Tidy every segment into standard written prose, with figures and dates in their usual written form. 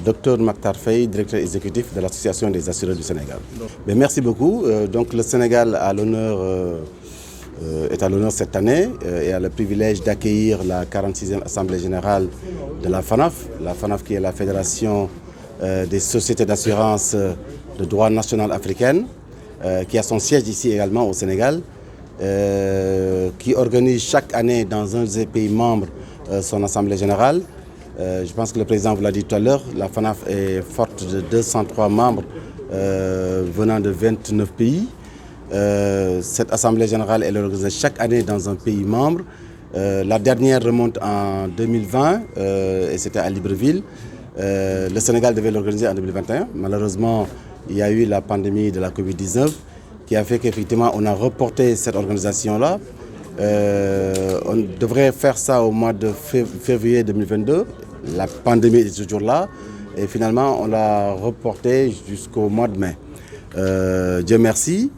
Dr Makhtar Faye, directeur exécutif de l'Association des assureurs du Sénégal. Merci beaucoup. Donc le Sénégal est à l'honneur cette année et a le privilège d'accueillir la 46e Assemblée générale de la FANAF. La FANAF qui est la Fédération des sociétés d'assurance de droit national africaine, qui a son siège ici également au Sénégal, qui organise chaque année dans un des pays membres son Assemblée générale. Je pense que le président vous l'a dit tout à l'heure, la FANAF est forte de 203 membres venant de 29 pays. Cette Assemblée générale est organisée chaque année dans un pays membre. La dernière remonte en 2020 et c'était à Libreville. Le Sénégal devait l'organiser en 2021. Malheureusement, il y a eu la pandémie de la Covid-19 qui a fait qu'effectivement on a reporté cette organisation-là. On devrait faire ça au mois de février 2022. La pandémie est toujours là et finalement on l'a reporté jusqu'au mois de mai. Dieu merci,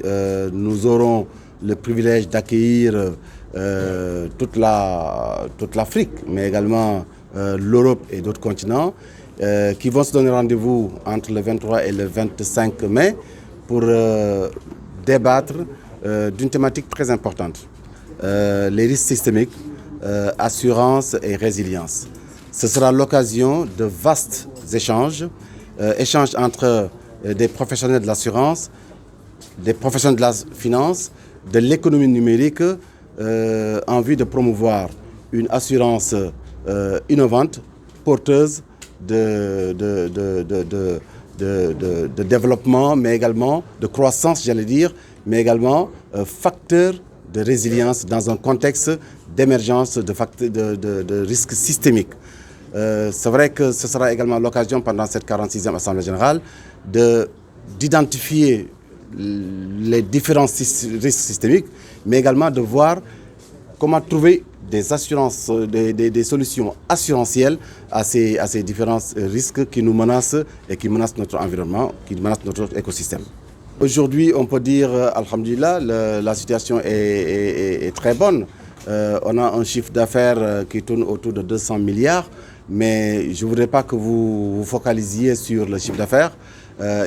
nous aurons le privilège d'accueillir toute l'Afrique, mais également l'Europe et d'autres continents qui vont se donner rendez-vous entre le 23 et le 25 mai pour débattre d'une thématique très importante. Les risques systémiques, assurance et résilience. Ce sera l'occasion de vastes échanges entre des professionnels de l'assurance, des professionnels de la finance, de l'économie numérique, en vue de promouvoir une assurance innovante, porteuse de développement, mais également de croissance, j'allais dire, mais également facteur de résilience dans un contexte d'émergence de risques systémiques. C'est vrai que ce sera également l'occasion pendant cette 46e Assemblée générale d'identifier les différents risques systémiques, mais également de voir comment trouver des assurances, des solutions assurantielles à ces différents risques qui nous menacent et qui menacent notre environnement, qui menacent notre écosystème. Aujourd'hui, on peut dire, alhamdulillah, la situation est très bonne. On a un chiffre d'affaires qui tourne autour de 200 milliards, mais je ne voudrais pas que vous vous focalisiez sur le chiffre d'affaires.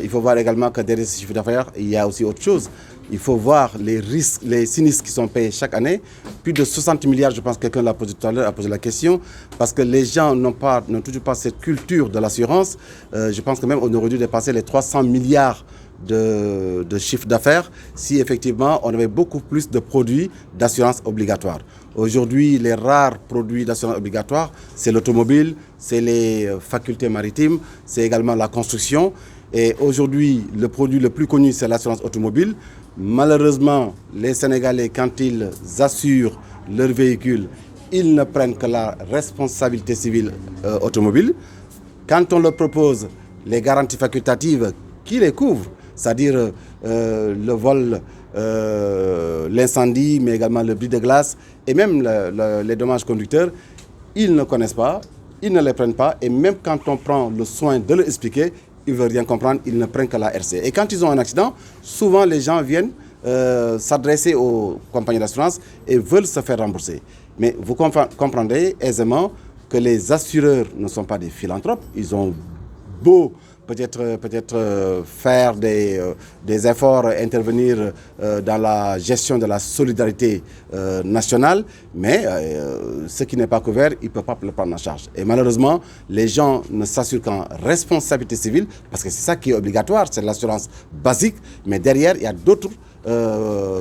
Il faut voir également que derrière ce chiffre d'affaires, il y a aussi autre chose. Il faut voir les risques, les sinistres qui sont payés chaque année. Plus de 60 milliards, je pense que quelqu'un l'a posé tout à l'heure, a posé la question, parce que les gens n'ont toujours pas cette culture de l'assurance. Je pense que même on aurait dû dépasser les 300 milliards de chiffre d'affaires si effectivement on avait beaucoup plus de produits d'assurance obligatoire. Aujourd'hui, les rares produits d'assurance obligatoire, c'est l'automobile, c'est les facultés maritimes, c'est également la construction. Et aujourd'hui, le produit le plus connu, c'est l'assurance automobile. Malheureusement, les Sénégalais, quand ils assurent leur véhicule, ils ne prennent que la responsabilité civile automobile. Quand on leur propose les garanties facultatives qui les couvrent, c'est-à-dire le vol, l'incendie, mais également le bris de glace et même les dommages conducteurs, ils ne connaissent pas, ils ne les prennent pas. Et même quand on prend le soin de leur expliquer, ils ne veulent rien comprendre, ils ne prennent que la RC. Et quand ils ont un accident, souvent les gens viennent s'adresser aux compagnies d'assurance et veulent se faire rembourser. Mais vous comprendrez aisément que les assureurs ne sont pas des philanthropes. Ils ont beau peut-être faire des efforts, intervenir dans la gestion de la solidarité nationale, mais ce qui n'est pas couvert, ils ne peuvent pas le prendre en charge. Et malheureusement, les gens ne s'assurent qu'en responsabilité civile, parce que c'est ça qui est obligatoire, c'est l'assurance basique, mais derrière, il y a d'autres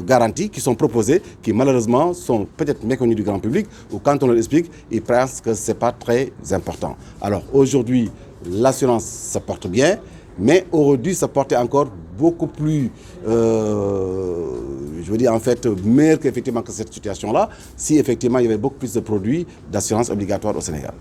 garanties qui sont proposées, qui malheureusement sont peut-être méconnues du grand public, ou quand on leur explique, ils pensent que ce n'est pas très important. Alors aujourd'hui, l'assurance se porte bien, mais aurait dû se porter encore beaucoup plus, je veux dire en fait, meilleur qu'effectivement que cette situation-là, si effectivement il y avait beaucoup plus de produits d'assurance obligatoire au Sénégal.